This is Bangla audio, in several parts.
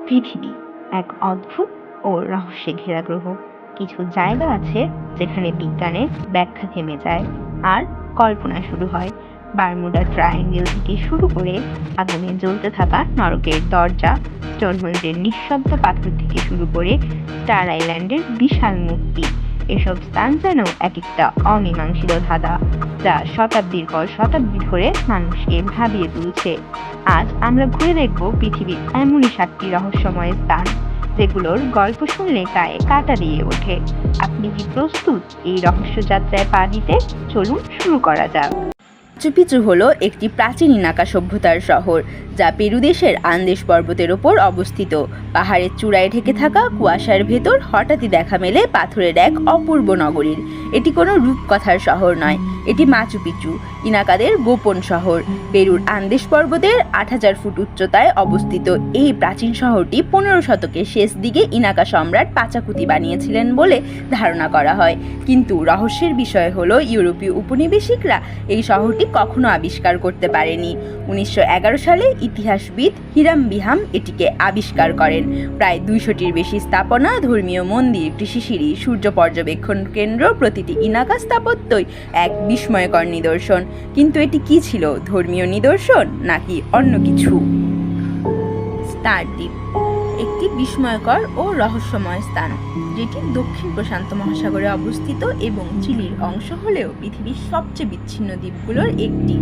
পৃথিবী এক অদ্ভুত ও রহস্যে ঘেরা গ্রহ। কিছু জায়গা আছে যেখানে বিজ্ঞানের ব্যাখ্যা থেমে যায় আর কল্পনা শুরু হয়। বারমুডা ট্রায়াঙ্গেল থেকে শুরু করে আগুনে জ্বলতে থাকা নরকের দরজা, স্টোনহেঞ্জের নিঃশব্দ পাথর থেকে শুরু করে স্টার আইল্যান্ডের বিশাল মূর্তি, এসব স্থান যেন এক একটা অমীমাংসিত ধাঁধা যা শতাব্দীর পর শতাব্দী ধরে মানুষকে ভাবিয়ে তুলছে। আজ আমরা ঘুরে দেখব পৃথিবীর এমনই 7টি রহস্যময় স্থান যেগুলোর গল্প শুনলে গায়ে কাঁটা দিয়ে ওঠে। আপনি কি প্রস্তুত এই রহস্য যাত্রায় পা দিতে? চলুন শুরু করা যাক। মাচু পিচু হলো একটি প্রাচীন ইনাকা সভ্যতার শহর যা পেরু দেশের আন্দেস পর্বতের ওপর অবস্থিত। পাহাড়ের চূড়ায় ঢেকে থাকা কুয়াশার ভেতর হঠাৎই দেখা মেলে পাথরের এক অপূর্ব নগরীর। এটি কোনো রূপকথার শহর নয়, এটি মাচু পিচু, ইনাকাদের গোপন শহর। পেরুর আন্দেস পর্বতের 8000 ফুট উচ্চতায় অবস্থিত এই প্রাচীন শহরটি 15 শতকের শেষ দিকে ইনাকা সম্রাট পাচাকুতি বানিয়েছিলেন বলে ধারণা করা হয়। কিন্তু রহস্যের বিষয় হলো ইউরোপীয় উপনিবেশিকরা এই শহরটি কখনো আবিষ্কার করতে পারেনি। 1911 সালে ইতিহাসবিদ হিরাম বিহাম এটিকে আবিষ্কার করেন। প্রায় 200টির বেশি স্থাপনা, ধর্মীয় মন্দির, কৃষি সিঁড়ি, সূর্য পর্যবেক্ষণ কেন্দ্র, প্রতিটি ইনাকা স্থাপত্যই এক বিস্ময়কর নিদর্শন। কিন্তু এটি কি ছিল, ধর্মীয় নিদর্শন নাকি অন্য কিছু? স্টার দ্বীপ একটি বিস্ময়কর ও রহস্যময় স্থান যেটি দক্ষিণ প্রশান্ত মহাসাগরে অবস্থিত এবং চিলির অংশ হলেও পৃথিবীর সবচেয়ে বিচ্ছিন্ন দ্বীপগুলোর একটি।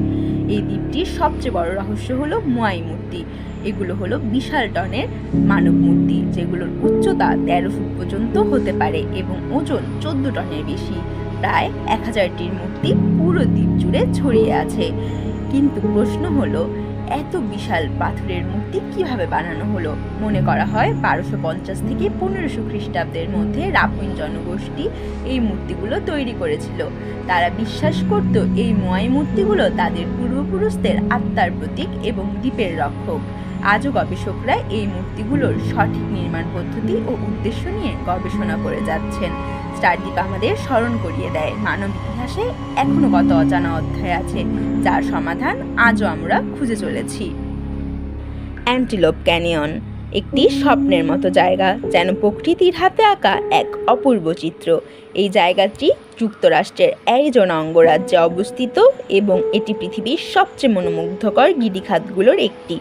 এই দ্বীপটির সবচেয়ে বড় রহস্য হলো মোয়াই মূর্তি। এগুলো হলো বিশাল টনের মানব মূর্তি যেগুলোর উচ্চতা 13 ফুট পর্যন্ত হতে পারে এবং ওজন 14 টনের বেশি। প্রায় 1000টির মূর্তি পুরো দ্বীপ জুড়ে ছড়িয়ে আছে। কিন্তু প্রশ্ন হলো, এত বিশাল পাথরের মূর্তি কিভাবে বানানো হলো? মনে করা হয় 1250 থেকে 1500 খ্রিস্টাব্দের মধ্যে রাপুইন জনগোষ্ঠী এই মূর্তিগুলো তৈরি করেছিল। তারা বিশ্বাস করত এই মোয়াই মূর্তিগুলো তাদের পূর্বপুরুষদের আত্মার প্রতীক এবং দ্বীপের রক্ষক। আজও গবেষকরা এই মূর্তিগুলোর সঠিক নির্মাণ পদ্ধতি ও উদ্দেশ্য নিয়ে গবেষণা করে যাচ্ছেন। স্টার দ্বীপ আমাদের স্মরণ করিয়ে দেয় মানব ইতিহাসে এখনো কত অজানা অধ্যায় আছে যার সমাধান আজও আমরা খুঁজে চলেছি। অ্যান্টিলোপ ক্যানিয়ন একটি স্বপ্নের মতো জায়গা, যেন প্রকৃতির হাতে আঁকা এক অপূর্ব চিত্র। এই জায়গাটি যুক্তরাষ্ট্রের অ্যারিজোনা অঙ্গরাজ্যে অবস্থিত এবং এটি পৃথিবীর সবচেয়ে মনোমুগ্ধকর গিরিখাতগুলোর একটি।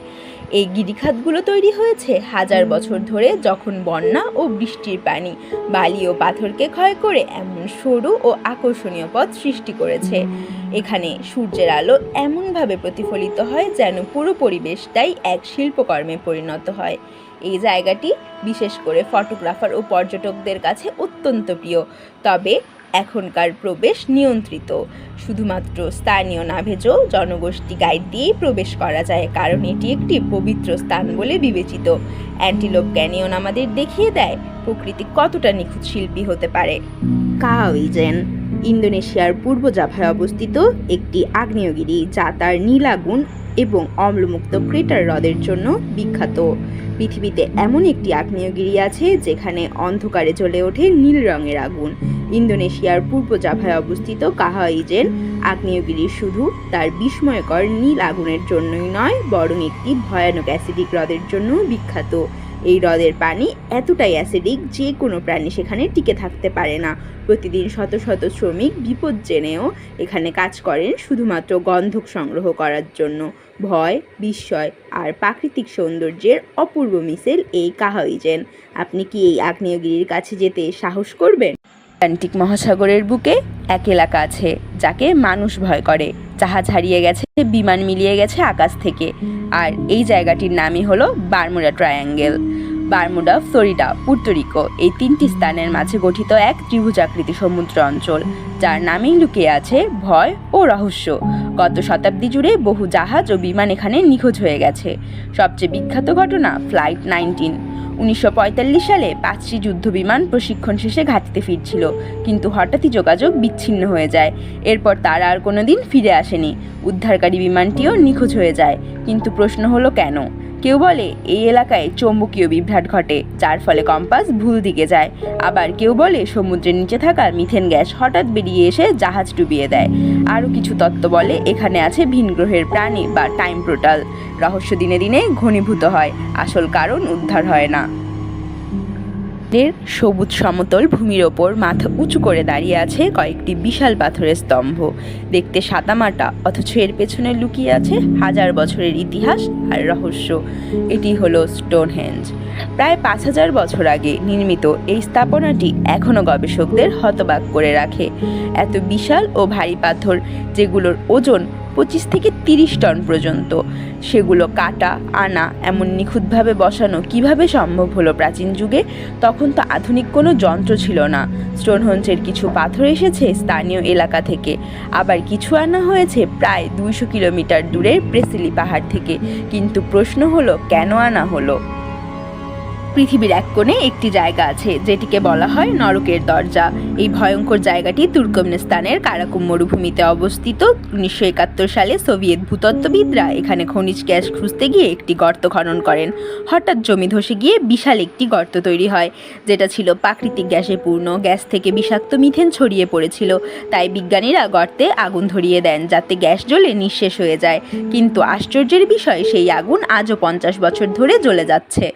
এই গিরিখাতগুলো তৈরি হয়েছে 1000 বছর ধরে, যখন বন্যা ও বৃষ্টির পানি বালি ও পাথরকে ক্ষয় করে এমন সরু ও আকর্ষণীয় পথ সৃষ্টি করেছে। এখানে সূর্যের আলো এমনভাবে প্রতিফলিত হয় যেন পুরো পরিবেশটাই এক শিল্পকর্মে পরিণত হয়। এই জায়গাটি বিশেষ করে ফটোগ্রাফার ও পর্যটকদের কাছে অত্যন্ত প্রিয়, তবে এখনকার প্রবেশ নিয়ন্ত্রিত। শুধুমাত্র স্থানীয় নাভেজো জনগোষ্ঠী গাইড দিয়েই প্রবেশ করা যায়, কারণ এটি একটি পবিত্র স্থান বলে বিবেচিত। অ্যান্টিলোপ ক্যানিয়ন আমাদের দেখিয়ে দেয় প্রকৃতি কতটা নিখুঁত শিল্পী হতে পারে। কাওয়াইজেন ইন্দোনেশিয়ার পূর্ব জাভায় অবস্থিত একটি আগ্নেয়গিরি যা তার নীল আগুন এবং অম্লমুক্ত ক্রেটার হ্রদের জন্য বিখ্যাত। পৃথিবীতে এমন একটি আগ্নেয়গিরি আছে যেখানে অন্ধকারে জ্বলে ওঠে নীল রঙের আগুন। ইন্দোনেশিয়ার পূর্ব জাভায় অবস্থিত কাওয়াইজেন আগ্নেয়গিরি শুধু তার বিস্ময়কর নীল আগুনের জন্যই নয়, বরং একটি ভয়ানক অ্যাসিডিক হ্রদের জন্য বিখ্যাত। এই হ্রদের পানি এতটাই অ্যাসিডিক যে কোনো প্রাণী সেখানে টিকে থাকতে পারে না। প্রতিদিন শত শত শ্রমিক বিপদ জেনেও এখানে কাজ করেন শুধুমাত্র গন্ধক সংগ্রহ করার জন্য। ভয়, বিস্ময় আর প্রাকৃতিক সৌন্দর্যের অপূর্ব মিশেল এই কাওয়াইজেন। আপনি কি এই আগ্নেয়গিরির কাছে যেতে সাহস করবেন? আটলান্টিক মহাসাগরের বুকে এক এলাকা আছে যাকে মানুষ ভয় করে। জাহাজ হারিয়ে গেছে, বিমান মিলিয়ে গেছে আকাশ থেকে, আর এই জায়গাটির নামই হলো বারমুডা ট্রায়াঙ্গেল। বারমুডা, ফ্লোরিডা, পুর্তরিকো এই 3টি স্থানের মাঝে গঠিত এক ত্রিভুজাকৃতি সমুদ্র অঞ্চল, যার নামেই লুকিয়ে আছে ভয় ও রহস্য। গত শতাব্দী জুড়ে বহু জাহাজ ও বিমান এখানে নিখোঁজ হয়ে গেছে। সবচেয়ে বিখ্যাত ঘটনা ফ্লাইট 19। 1945 সালে 5টি যুদ্ধ বিমান প্রশিক্ষণ শেষে ঘাঁটিতে ফিরছিল, কিন্তু হঠাৎই যোগাযোগ বিচ্ছিন্ন হয়ে যায়। এরপর তারা আর কোনোদিন ফিরে আসেনি। উদ্ধারকারী বিমানটিও নিখোঁজ হয়ে যায়। কিন্তু প্রশ্ন হলো কেন? কেউ বলে এই এলাকায় চৌম্বকীয় বিভ্রাট ঘটে, যার ফলে কম্পাস ভুল দিকে যায়। আবার কেউ বলে সমুদ্রের নিচে থাকা মিথেন গ্যাস হঠাৎ বেরিয়ে এসে জাহাজ ডুবিয়ে দেয়। আরও কিছু তত্ত্ব বলে এখানে আছে ভিন গ্রহের প্রাণী বা টাইম পোর্টাল। রহস্য দিনে দিনে ঘনীভূত হয়, আসল কারণ উদ্ধার হয় না। এর সবুজ সমতল ভূমির ওপর মাথা উঁচু করে দাঁড়িয়ে আছে কয়েকটি বিশাল পাথরের স্তম্ভ। দেখতে সাদামাটা, অথচ এর পেছনে লুকিয়ে আছে হাজার বছরের ইতিহাস আর রহস্য। এটি হলো স্টোনহেঞ্জ। প্রায় 5000 বছর আগে নির্মিত এই স্থাপনাটি এখনও গবেষকদের হতবাক করে রাখে। এত বিশাল ও ভারী পাথর, যেগুলোর ওজন 25 থেকে 30 টন পর্যন্ত, সেগুলো কাটা আনা এমন নিখুঁতভাবে বসানো কিভাবে সম্ভব হলো প্রাচীন যুগে? তখন তো আধুনিক কোনো যন্ত্র ছিল না। স্টোনহেঞ্জের কিছু পাথর এসেছে স্থানীয় এলাকা থেকে, আবার কিছু আনা হয়েছে প্রায় 200 কিলোমিটার দূরের প্রেসিলি পাহাড় থেকে। কিন্তু প্রশ্ন হলো, কেন আনা হলো? পৃথিবীর এক কোণে একটি জায়গা আছে যেটিকে বলা হয় নরকের দরজা। এই ভয়ঙ্কর জায়গাটি তুর্কমেনিস্তানের কারাকুম মরুভূমিতে অবস্থিত। 1971 সালে সোভিয়েত ভূতত্ত্ববিদরা এখানে খনিজ গ্যাস খুঁজতে গিয়ে একটি গর্ত খনন করেন। হঠাৎ জমি ধসে গিয়ে বিশাল একটি গর্ত তৈরি হয়, যেটা ছিল প্রাকৃতিক গ্যাসে পূর্ণ। গ্যাস থেকে বিষাক্ত মিথেন ছড়িয়ে পড়েছিল, তাই বিজ্ঞানীরা গর্তে আগুন ধরিয়ে দেন যাতে গ্যাস জ্বলে নিঃশেষ হয়ে যায়। কিন্তু আশ্চর্যের বিষয়, সেই আগুন আজও 50 বছর ধরে জ্বলে যাচ্ছে।